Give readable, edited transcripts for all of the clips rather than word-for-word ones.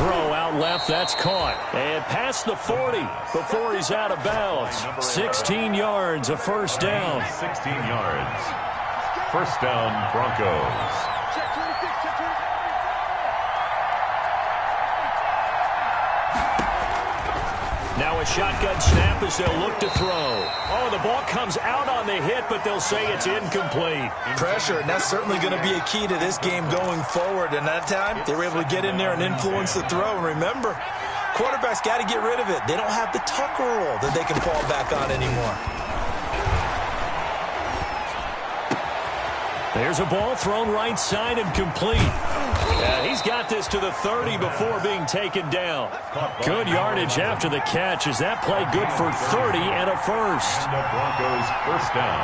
throw out left. That's caught. And past the 40 before he's out of bounds. 16 yards, a first down. 16 yards. First down, Broncos. Now a shotgun snap as they'll look to throw. Oh, the ball comes out on the hit, but they'll say it's incomplete. Pressure, and that's certainly going to be a key to this game going forward. And that time, they were able to get in there and influence the throw. And remember, quarterbacks got to get rid of it. They don't have the Tucker rule that they can fall back on anymore. There's a ball thrown right side and complete. And he's got this to the 30 before being taken down. Good yardage after the catch. Is that play good for 30 and a first? And the Broncos first down.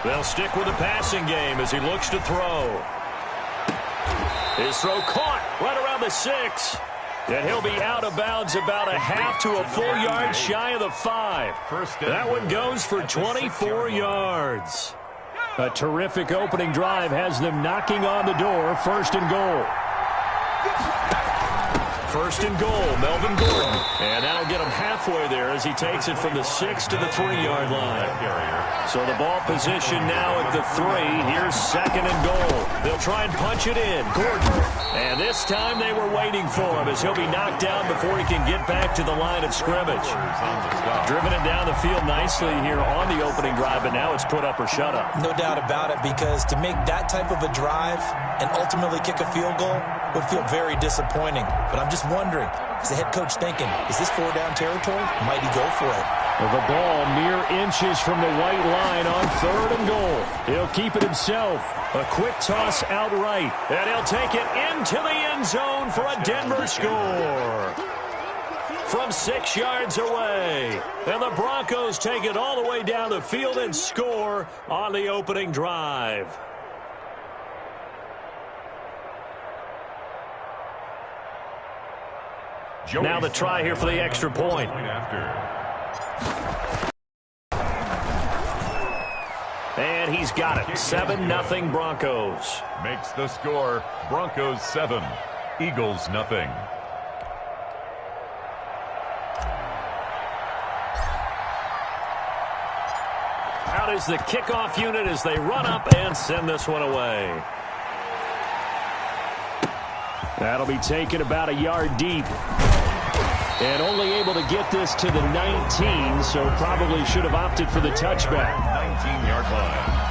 They'll stick with the passing game as he looks to throw. His throw caught right around the 6. And he'll be out of bounds about a half to a full yard shy of the 5. That one goes for 24 yards. A terrific opening drive has them knocking on the door. First and goal. First and goal, Melvin Gordon. And that'll get him halfway there as he takes it from the 6 to the 3-yard line. So the ball position now at the 3. Here's second and goal. They'll try and punch it in. Gordon. And this time they were waiting for him as he'll be knocked down before he can get back to the line of scrimmage. Driven it down the field nicely here on the opening drive, but now it's put up or shut up. No doubt about it, because to make that type of a drive and ultimately kick a field goal would feel very disappointing. But I'm just wondering, is the head coach thinking, is this 4-down territory? Might he go for it? The ball mere inches from the white line on third and goal. He'll keep it himself. A quick toss outright. And he'll take it into the end zone for a Denver score. From 6 yards away. And the Broncos take it all the way down the field and score on the opening drive. Now the try here for the extra point. And he's got it. 7-0 Broncos. Makes the score Broncos 7, Eagles nothing. Out is the kickoff unit as they run up and send this one away. That'll be taken about a yard deep. And only able to get this to the 19, so probably should have opted for the touchback. 19-yard line.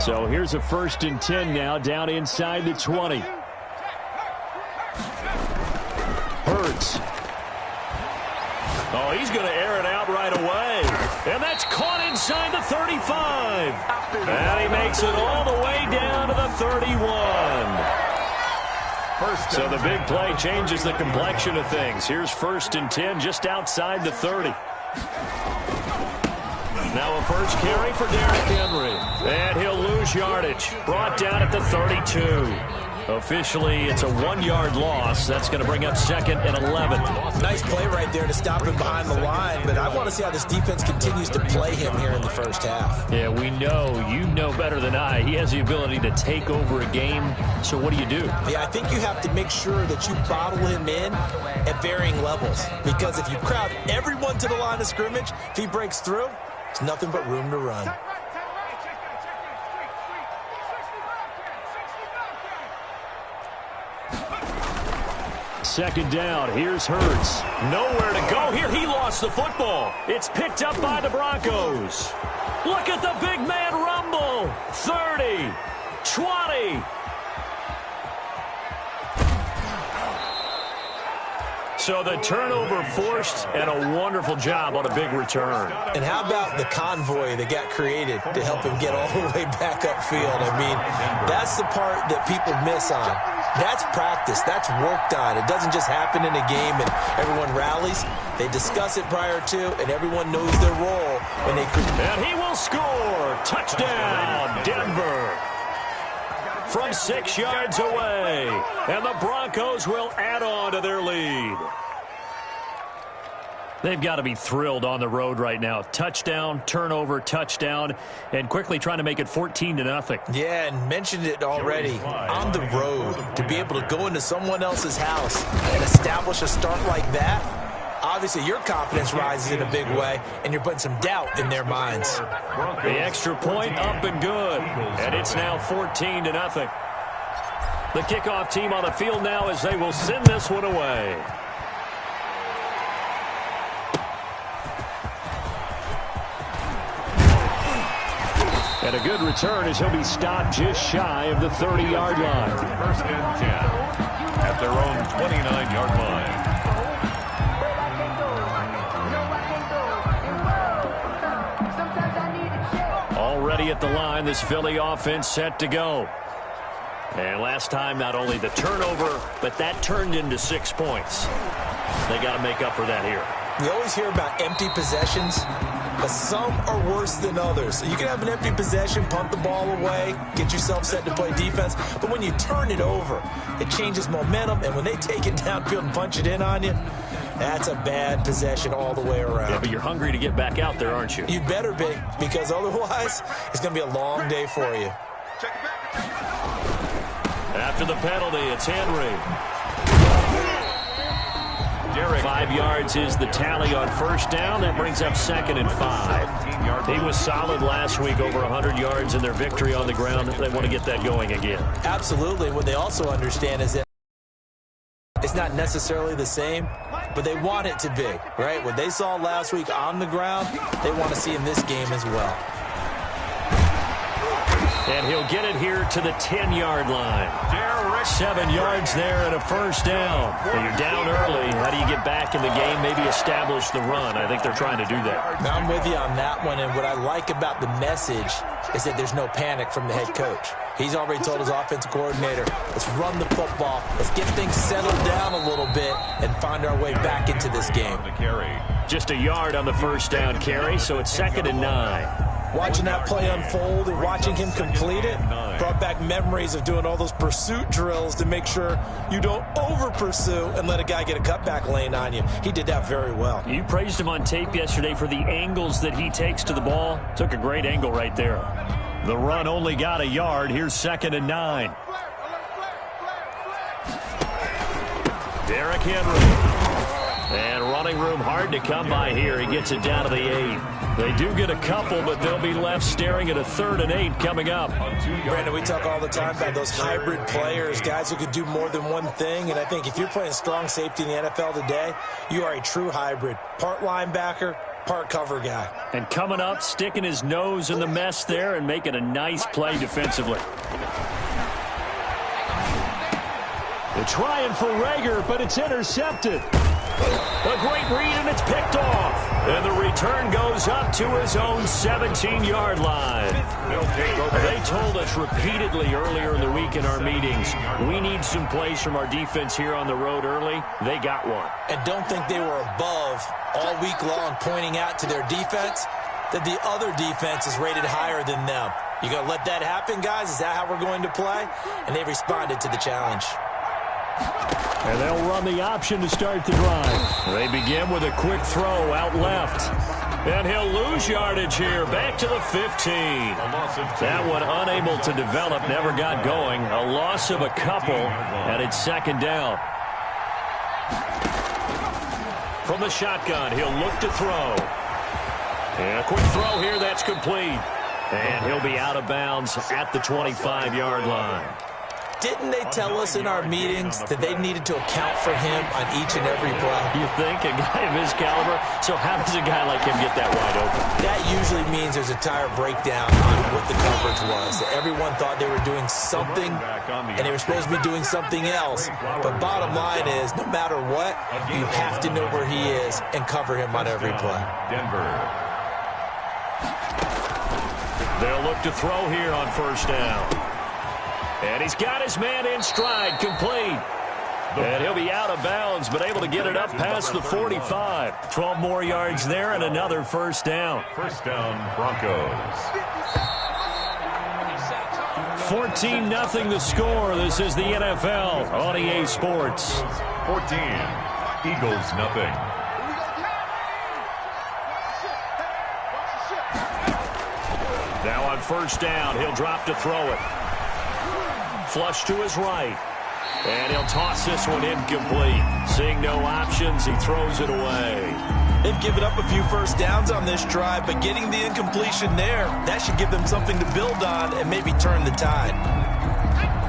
So here's a 1st and 10 now, down inside the 20. Hurts. Oh, he's going to air it out right away. And that's caught inside the 35. And he makes it all the way down to the 31. So the big play changes the complexion of things. Here's 1st and 10 just outside the 30. Now a first carry for Derrick Henry. And he'll lose yardage. Brought down at the 32. Officially, it's a 1-yard loss. That's going to bring up 2nd and 11. Nice play right there to stop him behind the line, but I want to see how this defense continues to play him here in the first half. Yeah, we know. You know better than I. He has the ability to take over a game. So what do you do? Yeah, I think you have to make sure that you bottle him in at varying levels. Because if you crowd everyone to the line of scrimmage, if he breaks through, it's nothing but room to run. Second down. Here's Hurts. Nowhere to go here. He lost the football. It's picked up by the Broncos. Look at the big man rumble. 30, 20. So the turnover forced, and a wonderful job on a big return. And how about the convoy that got created to help him get all the way back upfield? I mean, that's the part that people miss on. That's practice. That's worked on. It doesn't just happen in a game and everyone rallies. They discuss it prior to, and everyone knows their role when they... And he will score. Touchdown, Denver. From 6 yards away. And the Broncos will add on to their lead. They've got to be thrilled on the road right now. Touchdown, turnover, touchdown, and quickly trying to make it 14-0. Yeah, and mentioned it already. On the road, to be able to go into someone else's house and establish a start like that, obviously your confidence rises in a big way, and you're putting some doubt in their minds. The extra point up and good, and it's now 14-0. The kickoff team on the field now as they will send this one away. And a good return as he'll be stopped just shy of the 30-yard line. First and 10 at their own 29-yard line. Already at the line, this Philly offense set to go. And last time, not only the turnover, but that turned into 6 points. They got to make up for that here. We always hear about empty possessions, but some are worse than others. You can have an empty possession, punt the ball away, get yourself set to play defense, but when you turn it over, it changes momentum, and when they take it downfield and punch it in on you, that's a bad possession all the way around. Yeah, but you're hungry to get back out there, aren't you? You better be, because otherwise, it's going to be a long day for you. After the penalty, it's Henry. 5 yards is the tally on first down. That brings up 2nd and 5. He was solid last week, over 100 yards in their victory on the ground. They want to get that going again. Absolutely. What they also understand is that it's not necessarily the same, but they want it to be, right? What they saw last week on the ground, they want to see in this game as well. And he'll get it here to the 10-yard line. 7 yards there and a first down. When you're down early, how do you get back in the game, maybe establish the run? I think they're trying to do that. Now, I'm with you on that one, and what I like about the message is that there's no panic from the head coach. He's already told his offensive coordinator, let's run the football, let's get things settled down a little bit and find our way back into this game. Just a yard on the first down carry, so it's 2nd and 9. Watching that play unfold and watching him complete it brought back memories of doing all those pursuit drills to make sure you don't over-pursue and let a guy get a cutback lane on you. He did that very well. You praised him on tape yesterday for the angles that he takes to the ball. Took a great angle right there. The run only got a yard. Here's 2nd and 9. Derrick Henry. And running room hard to come by here. He gets it down to the 8. They do get a couple, but they'll be left staring at a 3rd and 8 coming up. Brandon, we talk all the time about those hybrid players, guys who could do more than one thing. And I think if you're playing strong safety in the NFL today, you are a true hybrid. Part linebacker, part cover guy. And coming up, sticking his nose in the mess there and making a nice play defensively. They're trying for Rager, but it's intercepted. A great read, and it's picked off. And the return goes up to his own 17-yard line. They told us repeatedly earlier in the week in our meetings, we need some plays from our defense here on the road early. They got one. And don't think they were above all week long pointing out to their defense that the other defense is rated higher than them. You going to let that happen, guys? Is that how we're going to play? And they responded to the challenge. And they'll run the option to start the drive. They begin with a quick throw out left. And he'll lose yardage here. Back to the 15. That one unable to develop, never got going. A loss of a couple, and it's 2nd down. From the shotgun, he'll look to throw. And a quick throw here, that's complete. And he'll be out of bounds at the 25-yard line. Didn't they tell us in our meetings that they needed to account for him on each and every play? You think? A guy of his caliber? So how does a guy like him get that wide open? That usually means there's a tire breakdown on what the coverage was. Everyone thought they were doing something, and they were supposed to be doing something else. But bottom line is, no matter what, you have to know where he is and cover him on every play. Denver. They'll look to throw here on first down. And he's got his man in stride, complete. And he'll be out of bounds, but able to get it up past the 45. 12 more yards there and another first down. First down, Broncos. 14-0 the score. This is the NFL on EA Sports. 14, Eagles nothing. Now on first down, he'll drop to throw it. Flush to his right. And he'll toss this one incomplete. Seeing no options, he throws it away. They've given up a few first downs on this drive, but getting the incompletion there, that should give them something to build on and maybe turn the tide.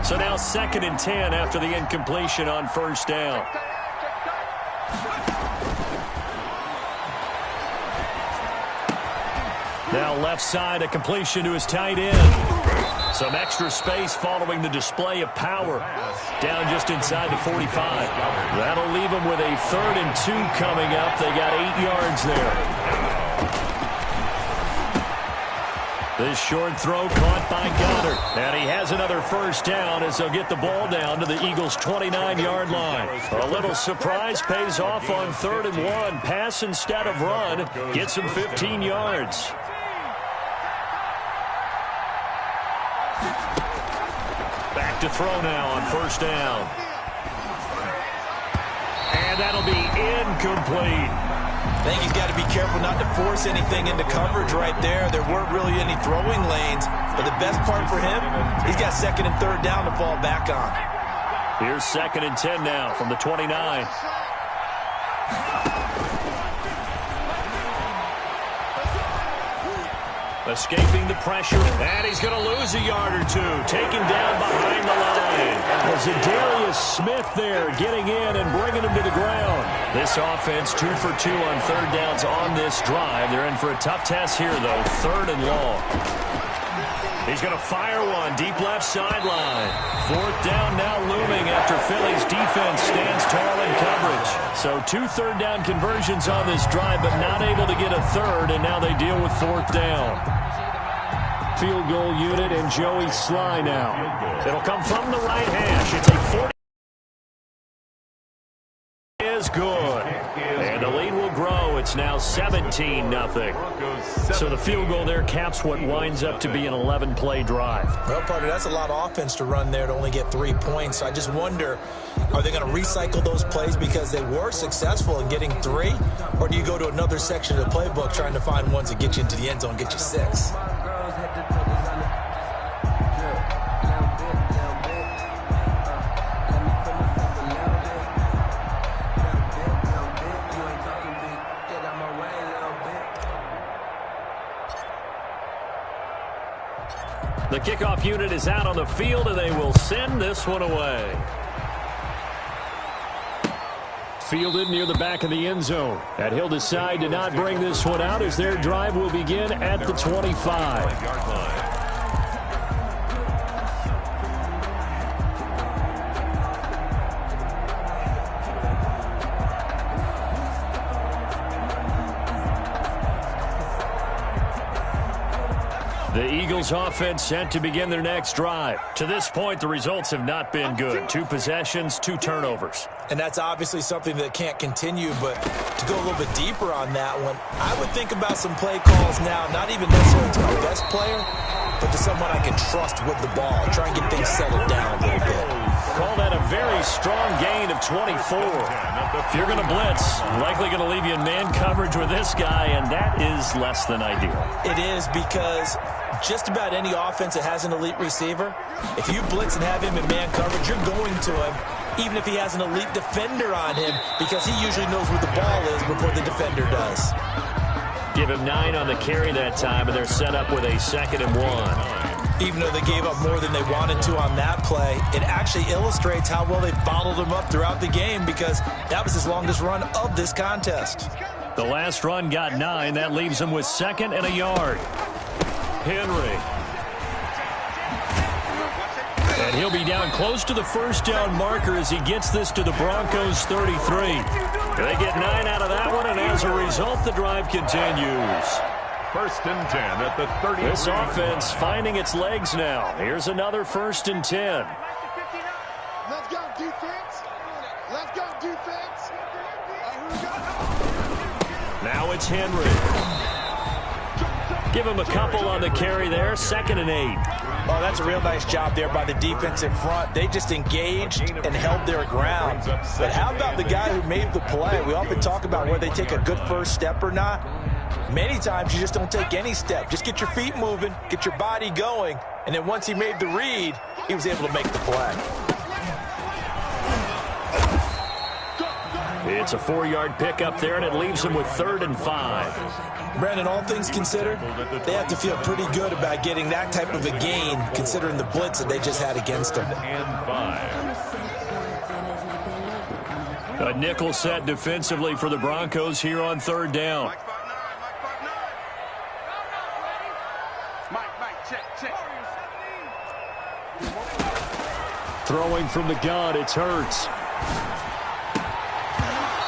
So now 2nd and 10 after the incompletion on first down. Now left side, a completion to his tight end. Some extra space following the display of power. Down just inside the 45. That'll leave them with a 3rd and 2 coming up. They got 8 yards there. This short throw caught by Goddard. And he has another first down as they'll get the ball down to the Eagles' 29-yard line. A little surprise pays off on 3rd and 1. Pass instead of run. Gets him 15 yards. Back to throw now on first down. And that'll be incomplete. I think he's got to be careful not to force anything into coverage right there. There weren't really any throwing lanes. But the best part for him, he's got 2nd and 3rd down to fall back on. Here's 2nd and 10 now from the 29. Escaping the pressure, and he's going to lose a yard or two. Taken down behind the line. Zadarius Smith there getting in and bringing him to the ground. This offense 2 for 2 on 3rd downs on this drive. They're in for a tough test here, though. 3rd and long. He's going to fire one deep left sideline. 4th down now looming after Philly's defense stands tall in coverage. So 2 3rd-down conversions on this drive, but not able to get a 3rd, and now they deal with 4th down. Field goal unit and Joey Sly now. It'll come from the right hash. It's a 40. Is good. And the lead will grow. It's now 17-0. So the field goal there caps what winds up to be an 11-play drive. Well, partner, that's a lot of offense to run there to only get 3 points. So I just wonder, are they going to recycle those plays because they were successful in getting 3? Or do you go to another section of the playbook trying to find ones that get you into the end zone, get you 6? The kickoff unit is out on the field, and they will send this one away. Fielded near the back of the end zone. And he'll decide to not bring this one out as their drive will begin at the 25. The Eagles offense set to begin their next drive. To this point, the results have not been good. 2 possessions, 2 turnovers. And that's obviously something that can't continue, but to go a little bit deeper on that one, I would think about some play calls now, not even necessarily to my best player, but to someone I can trust with the ball. Try and get things settled down a little bit. Call that a very strong gain of 24. If you're going to blitz, likely going to leave you in man coverage with this guy, and that is less than ideal. It is, because just about any offense that has an elite receiver, if you blitz and have him in man coverage, you're going to him, even if he has an elite defender on him, because he usually knows where the ball is before the defender does. Give him 9 on the carry that time, and they're set up with a 2nd and 1. Even though they gave up more than they wanted to on that play, it actually illustrates how well they bottled him up throughout the game, because that was his longest run of this contest. The last run got 9. That leaves him with 2nd and a yard. Henry. And he'll be down close to the first down marker as he gets this to the Broncos' 33. They get 9 out of that one, and as a result, the drive continues. 1st and 10 at the 30. This offense finding its legs now. Here's another 1st and 10. Let's go, defense. Let's go, defense. Now it's Henry. Give him a couple on the carry there. 2nd and 8. Oh, that's a real nice job there by the defense in front. They just engaged and held their ground. But how about the guy who made the play? We often talk about whether they take a good first step or not. Many times you just don't take any step. Just get your feet moving, get your body going, and then once he made the read, he was able to make the play. It's a 4-yard pickup there, and it leaves him with 3rd and 5. Brandon, all things considered, they have to feel pretty good about getting that type of a gain, considering the blitz that they just had against them. And 5. A nickel set defensively for the Broncos here on 3rd down. Throwing from the gun, it's Hurts.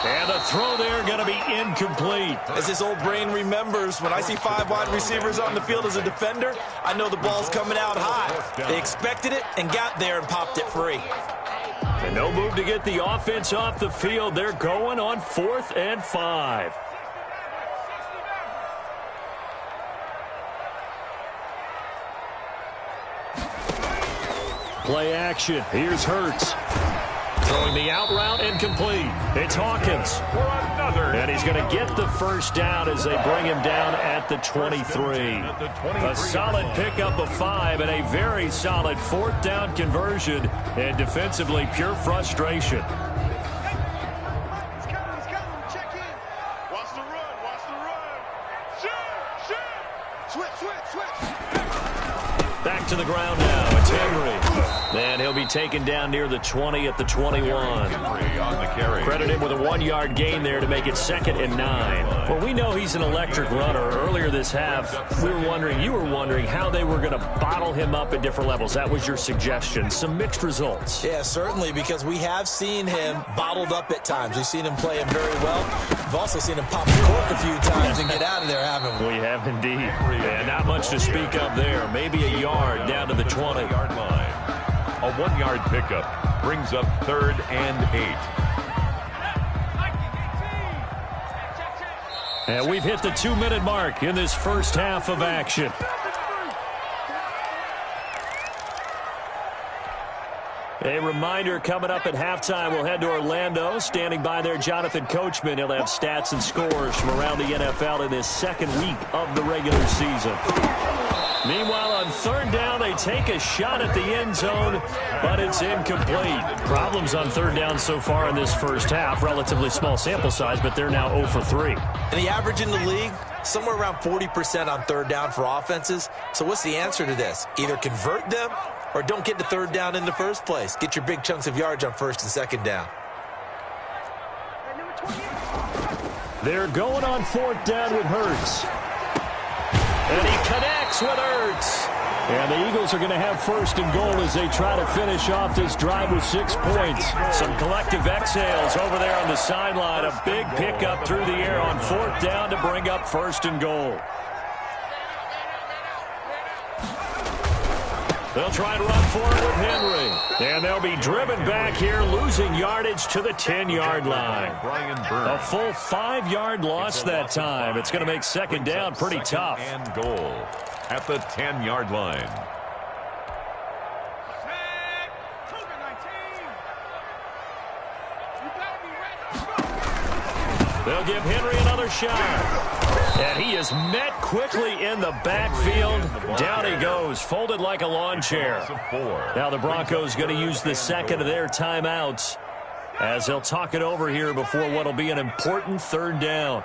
And the throw there going to be incomplete. As this old brain remembers, when I see 5 wide receivers on the field as a defender, I know the ball's coming out high. They expected it and got there and popped it free. And no move to get the offense off the field. They're going on 4th and 5. Play action. Here's Hurts. Throwing the out route incomplete. It's Hawkins. For another. And he's going to get the first down as they bring him down at the 23. A solid pickup of 5 and a very solid 4th down conversion. And defensively, pure frustration. He's coming. Check in. Watch the run. Switch. Back to the ground now. It's Henry. And he'll be taken down near the 20 at the 21. Henry on the carry. Credit him with a 1-yard gain there to make it 2nd and 9. Well, we know he's an electric runner. Earlier this half, you were wondering how they were going to bottle him up at different levels. That was your suggestion. Some mixed results. Yeah, certainly, because we have seen him bottled up at times. We've seen him play him very well. We've also seen him pop the cork a few times and get out of there, haven't we? We have indeed. And not much to speak of there. Maybe a yard down to the 20-yard line. A 1-yard pickup brings up 3rd and 8. And we've hit the 2-minute mark in this first half of action. A reminder, coming up at halftime, we'll head to Orlando. Standing by there, Jonathan Coachman. He'll have stats and scores from around the NFL in this 2nd week of the regular season. Meanwhile, on 3rd down, they take a shot at the end zone, but it's incomplete. Problems on 3rd down so far in this first half. Relatively small sample size, but they're now 0 for 3. And the average in the league, somewhere around 40% on 3rd down for offenses. So what's the answer to this? Either convert them or don't get to 3rd down in the first place. Get your big chunks of yards on 1st and 2nd down. They're going on 4th down with Hurts. And he connects with Hurts. And the Eagles are going to have 1st and goal as they try to finish off this drive with 6 points. Some collective exhales over there on the sideline. A big pickup through the air on 4th down to bring up 1st and goal. They'll try to run for it with Henry. And they'll be driven back here, losing yardage to the 10-yard line. A full 5-yard loss that time. It's going to make 2nd down pretty tough. And goal at the 10-yard line. They'll give Henry another shot. And he is met quickly in the backfield. Down he goes, folded like a lawn chair. Now the Broncos going to use the 2nd of their timeouts as they'll talk it over here before what will be an important 3rd down.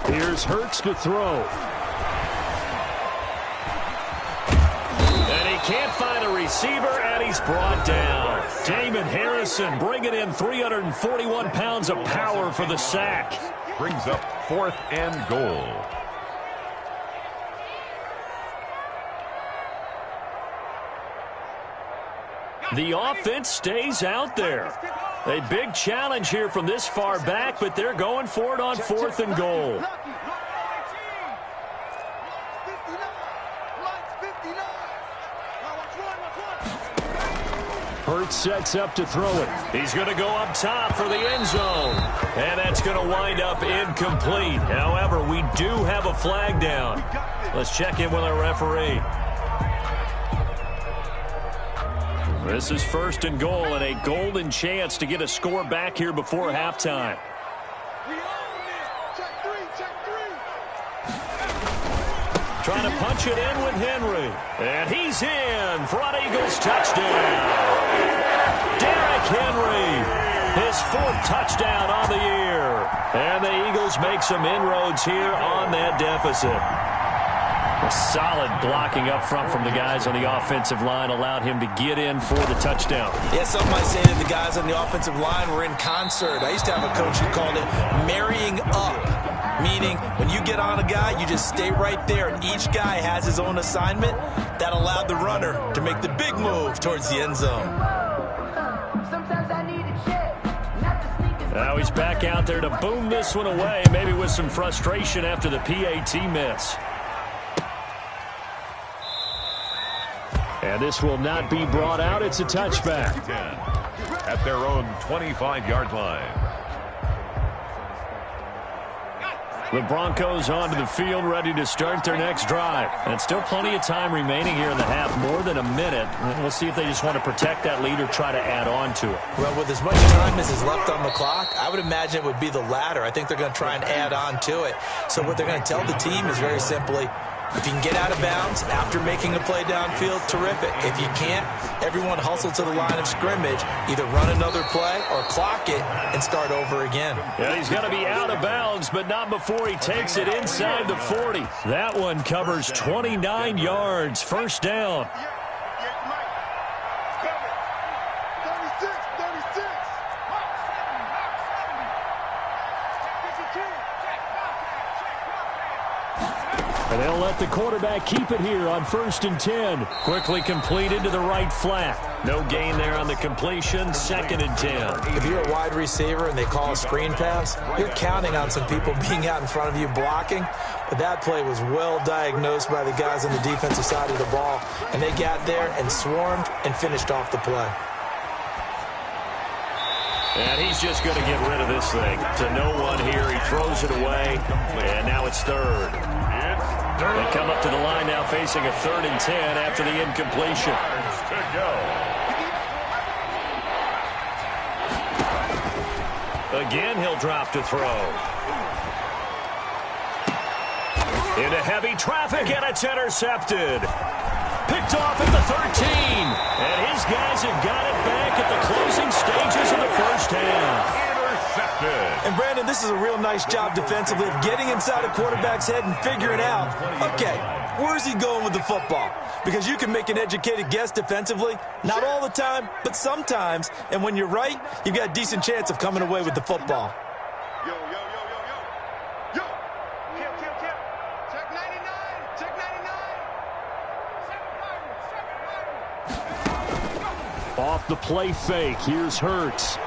Here's Hurts to throw. And he can't find a receiver, and he's brought down. Damon Harrison bringing in 341 pounds of power for the sack. Brings up 4th and goal. The offense stays out there. A big challenge here from this far back, but they're going for it on 4th and goal. Hurts sets up to throw it. He's going to go up top for the end zone. And that's going to wind up incomplete. However, we do have a flag down. Let's check in with our referee. This is 1st and goal and a golden chance to get a score back here before halftime. Trying to punch it in with Henry. And he's in for an Eagles touchdown. Derrick Henry, his 4th touchdown on the year. And the Eagles make some inroads here on that deficit. A solid blocking up front from the guys on the offensive line allowed him to get in for the touchdown. Yeah, some might say that the guys on the offensive line were in concert. I used to have a coach who called it marrying up, meaning when you get on a guy, you just stay right there, and each guy has his own assignment. That allowed the runner to make the big move towards the end zone. Now he's back out there to boom this one away, maybe with some frustration after the PAT miss. And this will not be brought out. It's a touchback. At their own 25-yard line. The Broncos onto the field, ready to start their next drive. And still plenty of time remaining here in the half, more than a minute. We'll see if they just want to protect that lead or try to add on to it. Well, with as much time as is left on the clock, I would imagine it would be the latter. I think they're going to try and add on to it. So what they're going to tell the team is very simply, if you can get out of bounds after making a play downfield, terrific. If you can't, everyone hustle to the line of scrimmage, either run another play or clock it and start over again. Yeah, he's going to be out of bounds, but not before he takes it inside the 40. That one covers 29 yards, 1st down. And they'll let the quarterback keep it here on 1st and 10. Quickly completed to the right flat. No gain there on the completion. 2nd and 10. If you're a wide receiver and they call a screen pass, you're counting on some people being out in front of you blocking. But that play was well diagnosed by the guys on the defensive side of the ball. And they got there and swarmed and finished off the play. And he's just going to get rid of this thing. To no one here. He throws it away. And now it's 3rd. They come up to the line now facing a 3rd and 10 after the incompletion. Again, he'll drop to throw. Into heavy traffic, and it's intercepted. Picked off at the 13. And his guys have got it back at the closing stages of the 1st half. And, Brandon, this is a real nice job defensively of getting inside a quarterback's head and figuring out, okay, where's he going with the football? Because you can make an educated guess defensively, not all the time, but sometimes. And when you're right, you've got a decent chance of coming away with the football. Yo, yo, yo, yo, yo. Yo. Kill. Check 99. Check 99. Off the play fake, here's Hurts.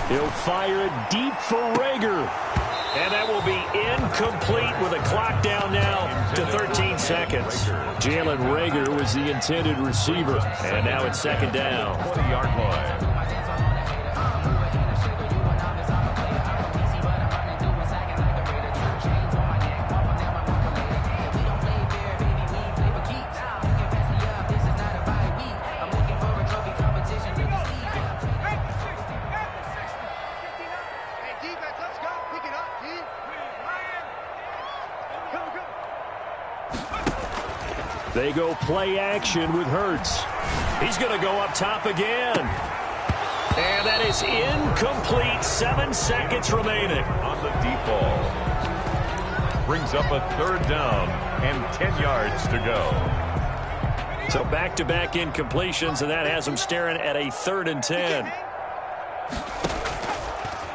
He'll fire it deep for Rager. And that will be incomplete with a clock down now to 13 seconds. Jalen Rager was the intended receiver. And now it's 2nd down. 20-yard line. They go play action with Hurts. He's going to go up top again. And that is incomplete. 7 seconds remaining. On the deep ball. Brings up a 3rd down and 10 yards to go. So back-to-back incompletions, and that has him staring at a 3rd and 10.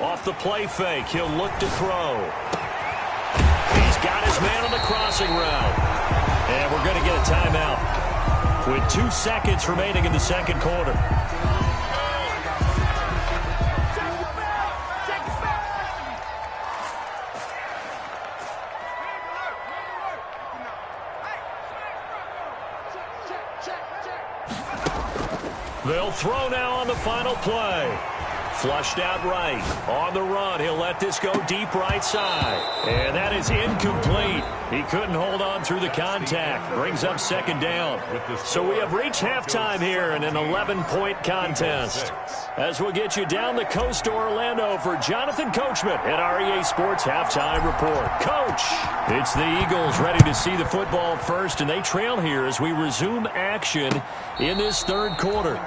Off the play fake, he'll look to throw. He's got his man on the crossing route. And we're going to get a timeout with 2 seconds remaining in the 2nd quarter. They'll throw now on the final play. Flushed out right. On the run, he'll let this go deep right side. And that is incomplete. He couldn't hold on through the contact. Brings up second down. So we have reached halftime here in an 11-point contest. As we'll get you down the coast to Orlando for Jonathan Coachman at our EA Sports Halftime Report. Coach, it's the Eagles ready to see the football first, and they trail here as we resume action in this third quarter.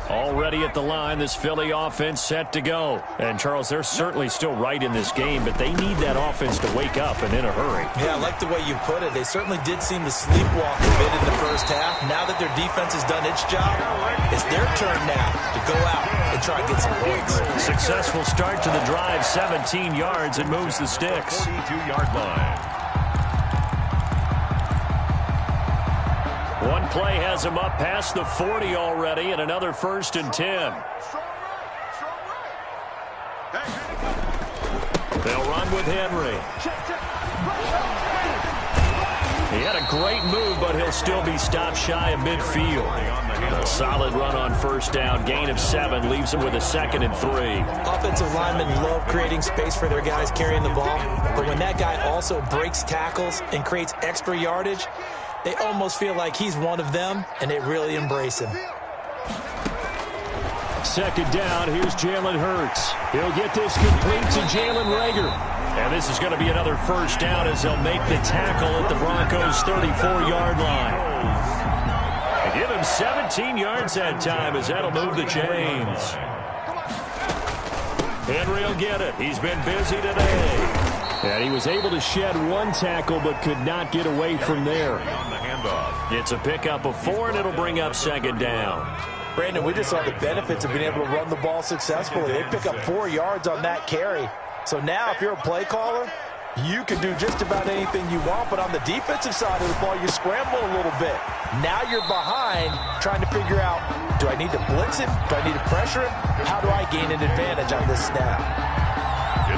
Already at the line, this Philly offense set to go. And, Charles, they're certainly still right in this game, but they need that offense to wake up and in a hurry. Yeah, I like the way you put it. They certainly did seem to sleepwalk a bit in the first half. Now that their defense has done its job, it's their turn now to go out and try and get some points. Successful start to the drive, 17 yards, and moves the sticks. 42-yard line. One play has him up past the 40 already, and another 1st and 10. They'll run with Henry. He had a great move, but he'll still be stopped shy of midfield. A solid run on first down. Gain of 7 leaves him with a 2nd and 3. Offensive linemen love creating space for their guys carrying the ball. But when that guy also breaks tackles and creates extra yardage, they almost feel like he's one of them, and they really embrace him. Second down, here's Jalen Hurts. He'll get this complete to Jalen Reagor. And this is going to be another first down as they'll make the tackle at the Broncos' 34-yard line. And give him 17 yards that time as that'll move the chains. Henry will get it. He's been busy today. And he was able to shed one tackle but could not get away from there. It's a pickup of 4, and it'll bring up second down. Brandon, we just saw the benefits of being able to run the ball successfully. They pick up 4 yards on that carry. So now if you're a play caller, you can do just about anything you want. But on the defensive side of the ball, you scramble a little bit. Now you're behind trying to figure out, do I need to blitz him? Do I need to pressure him? How do I gain an advantage on this snap?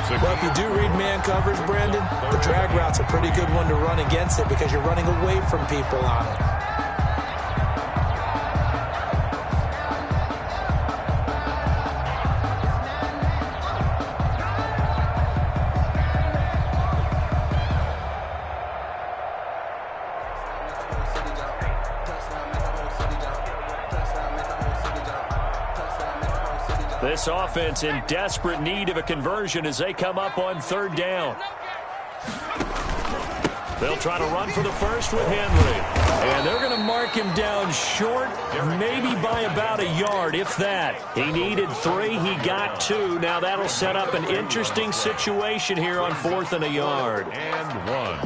Well, if you do read man coverage, Brandon, the drag route's a pretty good one to run against it because you're running away from people on it. This offense in desperate need of a conversion as they come up on third down. They'll try to run for the first with Henry. And they're going to mark him down short, maybe by about a yard, if that. He needed 3. He got 2. Now that'll set up an interesting situation here on 4th and a yard. And 1.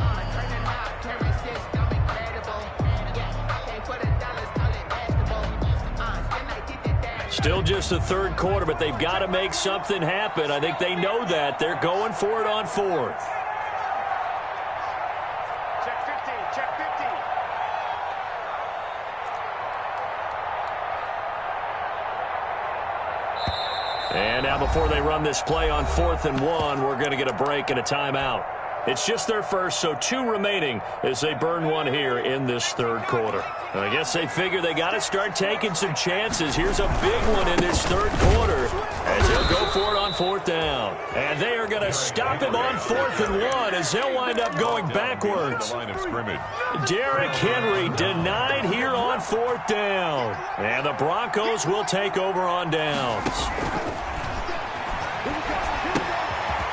Still just the third quarter, but they've got to make something happen. I think they know that. They're going for it on 4th. Check 15, check 15. And now before they run this play on 4th and 1, we're going to get a break and a timeout. It's just their first, so 2 remaining as they burn 1 here in this third quarter. I guess they figure they got to start taking some chances. Here's a big one in this third quarter as they'll go for it on 4th down. And they are going to stop him on 4th and 1 as they'll wind up going backwards. The line of scrimmage. Derrick Henry denied here on 4th down. And the Broncos will take over on downs.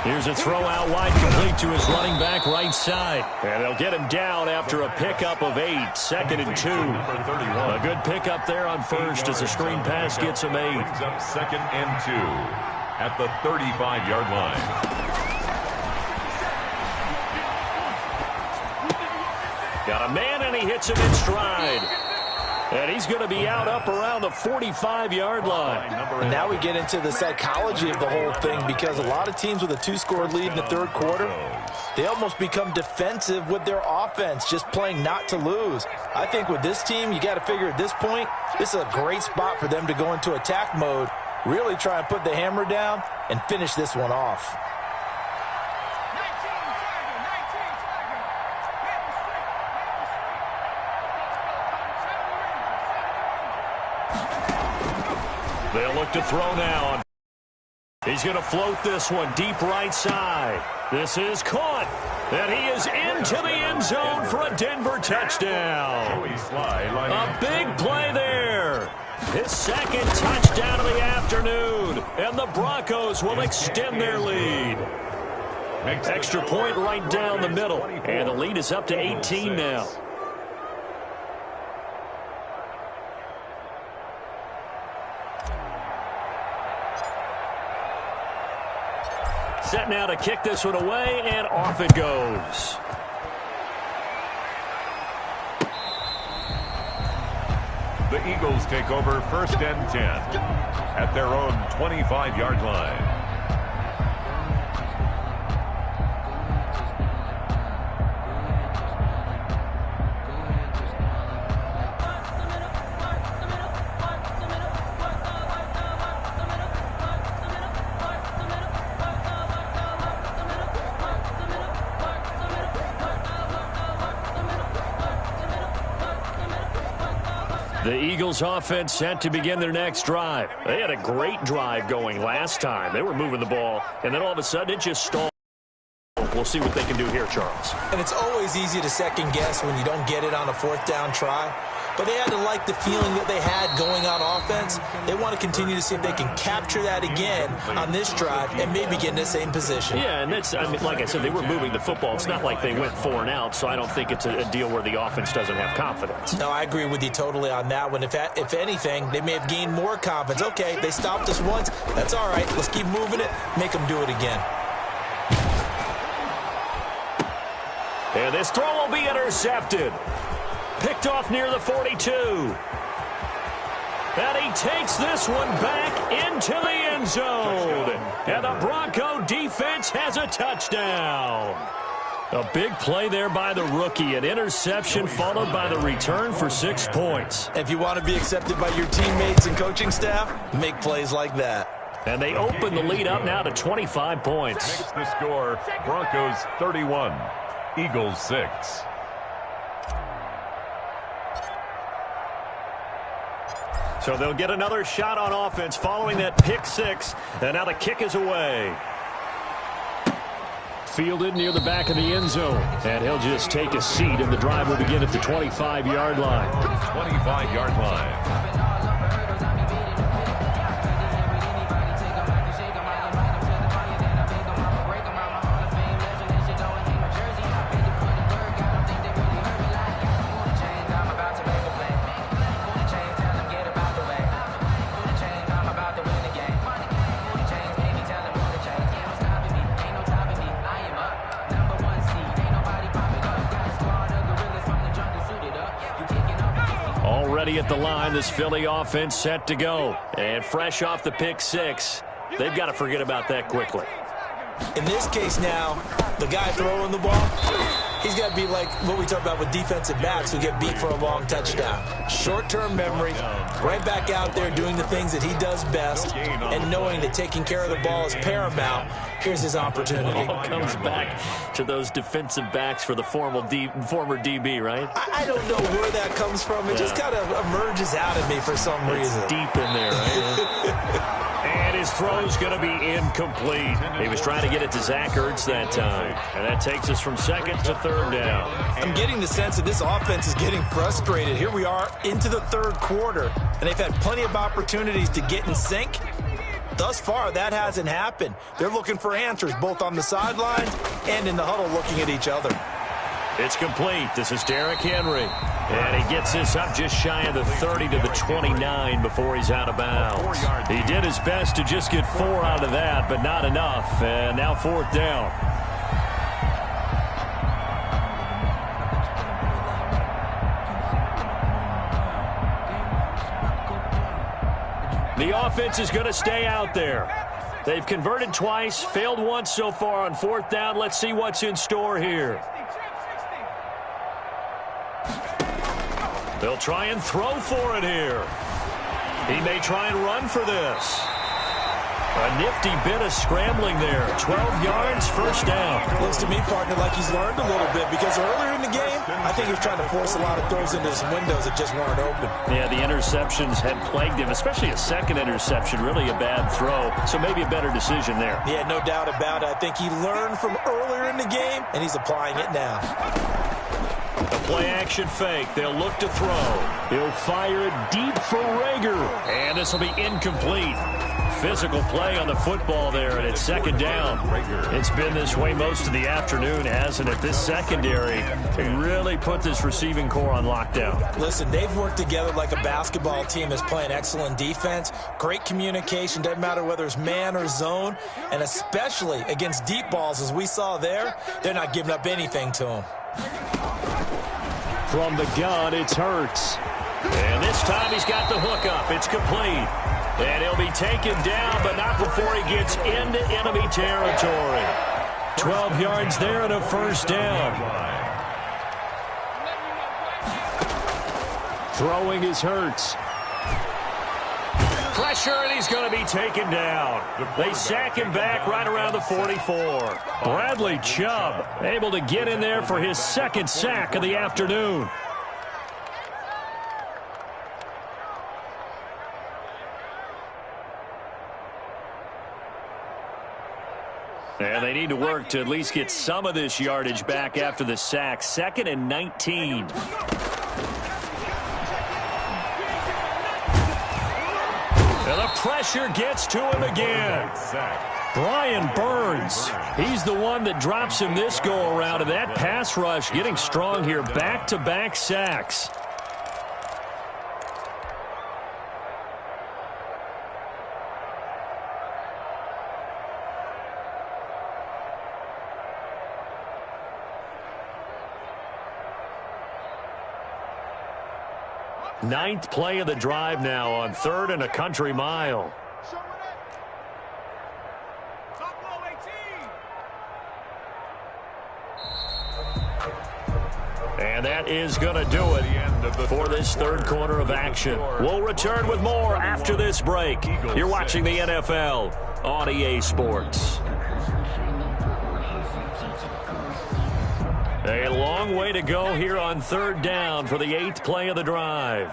Here's a throw out wide, complete to his running back right side. And they'll get him down after a pickup of 8, 2nd and 2. A good pickup there on first as the screen pass gets him 8. Brings up 2nd and 2 at the 35-yard line. Got a man, and he hits him in stride. And he's going to be out up around the 45-yard line. And now we get into the psychology of the whole thing, because a lot of teams with a 2-score lead in the third quarter, they almost become defensive with their offense, just playing not to lose. I think with this team, you got to figure at this point, this is a great spot for them to go into attack mode, really try and put the hammer down and finish this one off. They'll look to throw now. He's going to float this one deep right side. This is caught. And he is into the end zone for a Denver touchdown. A big play there. His 2nd touchdown of the afternoon. And the Broncos will extend their lead. Extra point right down the middle. And the lead is up to 18 now. Set now to kick this one away, and off it goes. The Eagles take over 1st and 10 at their own 25-yard line. The Eagles offense set to begin their next drive. They had a great drive going last time. They were moving the ball, and then all of a sudden it just stalled. We'll see what they can do here, Charles. And it's always easy to second guess when you don't get it on a 4th down try. But they had to like the feeling that they had going on offense. They want to continue to see if they can capture that again on this drive and maybe get in the same position. Yeah, and that's, I mean, like I said, they were moving the football. It's not like they went 4 and out, so I don't think it's a deal where the offense doesn't have confidence. No, I agree with you totally on that one. If anything, they may have gained more confidence. Okay, they stopped us once. That's all right. Let's keep moving it. Make them do it again. And this throw will be intercepted. Picked off near the 42. And he takes this one back into the end zone. And the Bronco defense has a touchdown. A big play there by the rookie. An interception followed by the return for 6 points. If you want to be accepted by your teammates and coaching staff, make plays like that. And they open the lead up now to 25 points. Makes the score Broncos 31, Eagles 6. So they'll get another shot on offense following that pick 6. And now the kick is away. Fielded near the back of the end zone. And he'll just take a seat, and the drive will begin at the 25-yard line. 25-yard line. Already at the line, this Philly offense set to go. And fresh off the pick 6, they've got to forget about that quickly. In this case now, the guy throwing the ball, he's got to be like what we talk about with defensive backs who get beat for a long touchdown. Short-term memory, right back out there doing the things that he does best, and knowing that taking care of the ball is paramount. Here's his opportunity. It all comes back to those defensive backs for the former DB, right? I don't know where that comes from. It just kind of emerges out of me for some reason. It's deep in there, right? And his throw's going to be incomplete. He was trying to get it to Zach Ertz that time. And that takes us from 2nd to 3rd down. I'm getting the sense that this offense is getting frustrated. Here we are into the 3rd quarter, and they've had plenty of opportunities to get in sync. thus far, that hasn't happened. They're looking for answers, both on the sidelines and in the huddle looking at each other. It's complete. This is Derrick Henry. And he gets this up just shy of the 30 to the 29 before he's out of bounds. He did his best to just get 4 out of that, but not enough. And now 4th down. The offense is going to stay out there. They've converted twice, failed once so far on 4th down. Let's see what's in store here. They'll try and throw for it here. He may try and run for this. A nifty bit of scrambling there. 12 yards, 1st down. Looks to me, partner, like he's learned a little bit because earlier in the game, I think he was trying to force a lot of throws into some windows that just weren't open. Yeah, the interceptions had plagued him, especially a second interception, really a bad throw. So maybe a better decision there. Yeah, no doubt about it. I think he learned from earlier in the game, and he's applying it now. A play-action fake. They'll look to throw. He'll fire it deep for Rager. And this will be incomplete. Physical play on the football there, and it's 2nd down. It's been this way most of the afternoon, hasn't it? This secondary really put this receiving core on lockdown. Listen, they've worked together like a basketball team that's playing excellent defense. Great communication, doesn't matter whether it's man or zone, and especially against deep balls, as we saw there, they're not giving up anything to them. From the gun, it's Hurts. And this time he's got the hook up. It's complete. And he'll be taken down, but not before he gets into enemy territory. 12 yards there and a 1st down. Throwing is Hurts. Pressure, and he's going to be taken down. They sack him back right around the 44. Bradley Chubb able to get in there for his 2nd sack of the afternoon. And they need to work to at least get some of this yardage back after the sack. 2nd and 19. And the pressure gets to him again. Brian Burns, he's the one that drops him this go-around. And that pass rush getting strong here. Back-to-back sacks. Ninth play of the drive now on 3rd and a country mile. And that is going to do it for this 3rd quarter of action. We'll return with more after this break. You're watching the NFL on EA Sports. A long way to go here on 3rd down for the 8th play of the drive.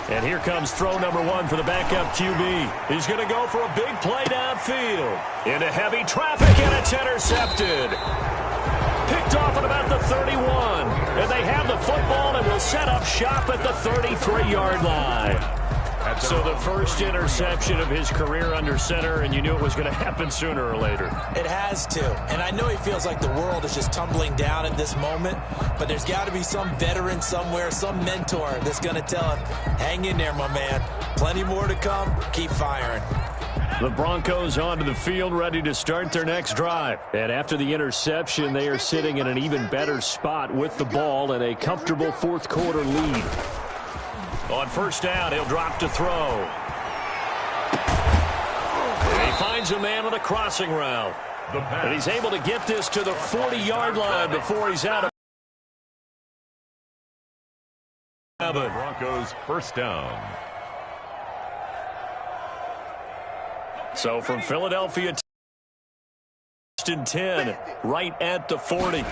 And here comes throw number 1 for the backup QB. He's going to go for a big play downfield. Into heavy traffic, and it's intercepted. Picked off at about the 31. And they have the football and will set up shop at the 33-yard line. So the first interception of his career under center, and you knew it was going to happen sooner or later. It has to. And I know he feels like the world is just tumbling down at this moment, but there's got to be some veteran somewhere, some mentor that's going to tell him, hang in there, my man. Plenty more to come. Keep firing. The Broncos onto the field, ready to start their next drive. And after the interception, they are sitting in an even better spot with the ball and a comfortable 4th quarter lead. On 1st down, he'll drop to throw. And he finds a man on a crossing route. And he's able to get this to the 40-yard line before he's out of the Broncos 1st down. So from Philadelphia to 10, right at the 40.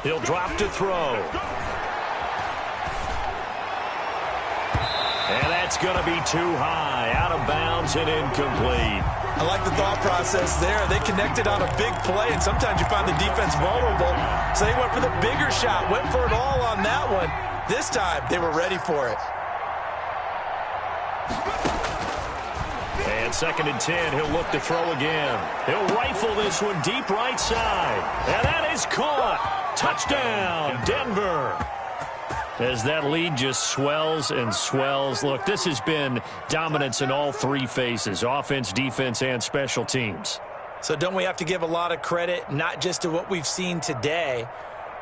He'll drop to throw. And that's going to be too high, out of bounds and incomplete. I like the thought process there. They connected on a big play, and sometimes you find the defense vulnerable. So they went for the bigger shot, went for it all on that one. This time, they were ready for it. And 2nd and 10, he'll look to throw again. He'll rifle this one deep right side. And that is caught. Touchdown, Denver. As that lead just swells and swells. Look, this has been dominance in all three phases, offense, defense, and special teams. So don't we have to give a lot of credit, not just to what we've seen today,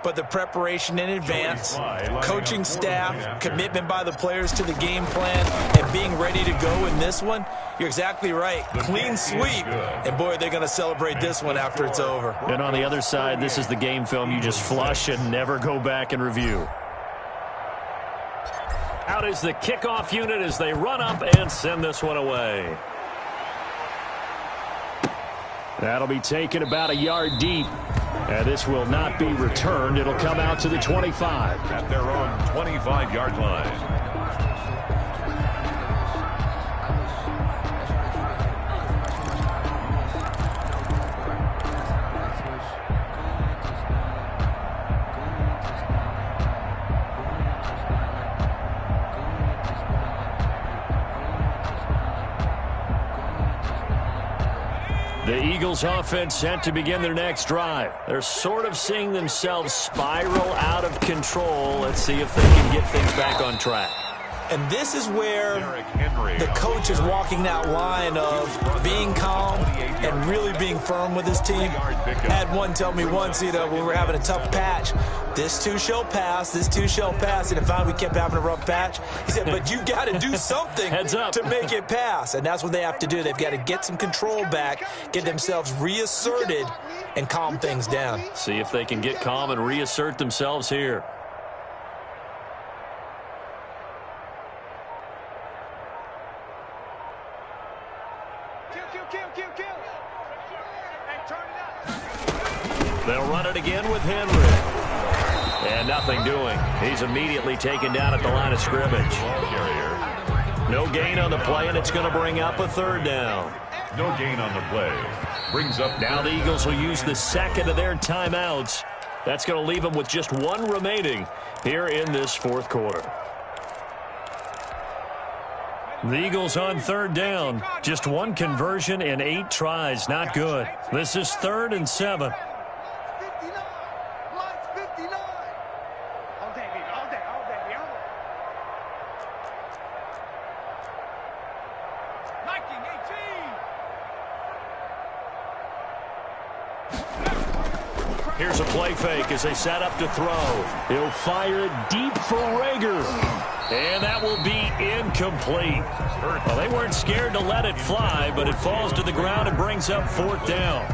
but the preparation in advance, coaching staff, commitment by the players to the game plan, and being ready to go in this one? You're exactly right. Clean sweep. And, boy, they're going to celebrate this one after it's over. And on the other side, this is the game film you just flush and never go back and review. Out is the kickoff unit as they run up and send this one away. That'll be taken about a yard deep. And this will not be returned. It'll come out to the 25. At their own 25-yard line. The Eagles offense set to begin their next drive. They're sort of seeing themselves spiral out of control. Let's see if they can get things back on track. And this is where the coach is walking that line of being calm and really being firm with his team. I had one tell me once, when we were having a tough patch, this too shall pass, this too shall pass. And finally we kept having a rough patch. He said, but you got to do something to make it pass. And that's what they have to do. They've got to get some control back, get themselves reasserted, and calm things down. See if they can get calm and reassert themselves here. They'll run it again with Henry. And nothing doing. He's immediately taken down at the line of scrimmage. No gain on the play, and it's going to bring up a 3rd down. No gain on the play. Brings up. Now the Eagles will use the second of their timeouts. That's going to leave them with just one remaining here in this 4th quarter. The Eagles on 3rd down. Just one conversion in 8 tries. Not good. This is 3rd and 7. Here's a play fake as they set up to throw. He'll fire it deep for Rager. And that will be incomplete. Well, they weren't scared to let it fly, but it falls to the ground and brings up 4th down.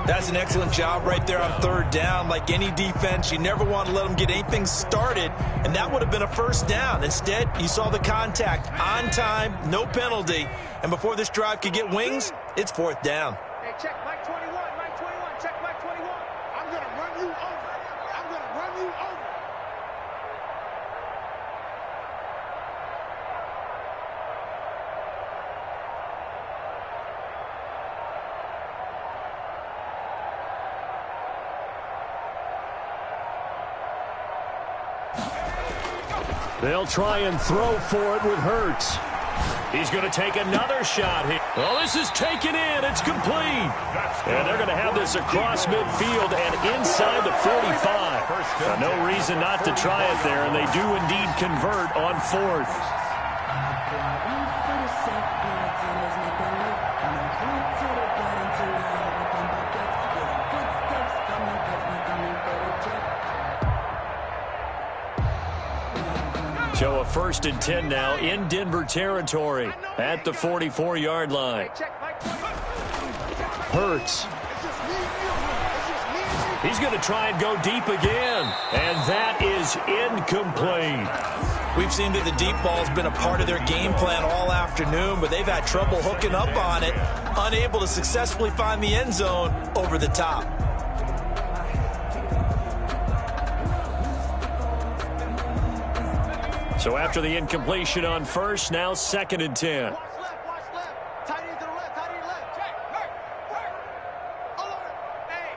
That's an excellent job right there on 3rd down. Like any defense, you never want to let them get anything started, and that would have been a 1st down. Instead, you saw the contact on time, no penalty, and before this drive could get wings, it's 4th down. Hey, check Mike 21, Mike 21, check Mike 21. I'm going to run you over. I'm going to run you over. They'll try and throw for it with Hurts. He's going to take another shot here. Well, this is taken in. It's complete. And they're going to have this across midfield and inside the 45. No reason not to try it there, and they do indeed convert on 4th. So a 1st and 10 now in Denver territory at the 44-yard line. Hurts. He's going to try and go deep again, and that is incomplete. We've seen that the deep ball has been a part of their game plan all afternoon, but they've had trouble hooking up on it, unable to successfully find the end zone over the top. So after the incompletion on 1st, now 2nd and 10. Watch left. Tight end to the left, tight end to the left. Check, hurt. All over. Hey.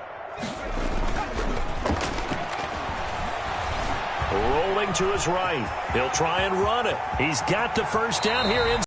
to his right. He'll try and run it. He's got the first down here in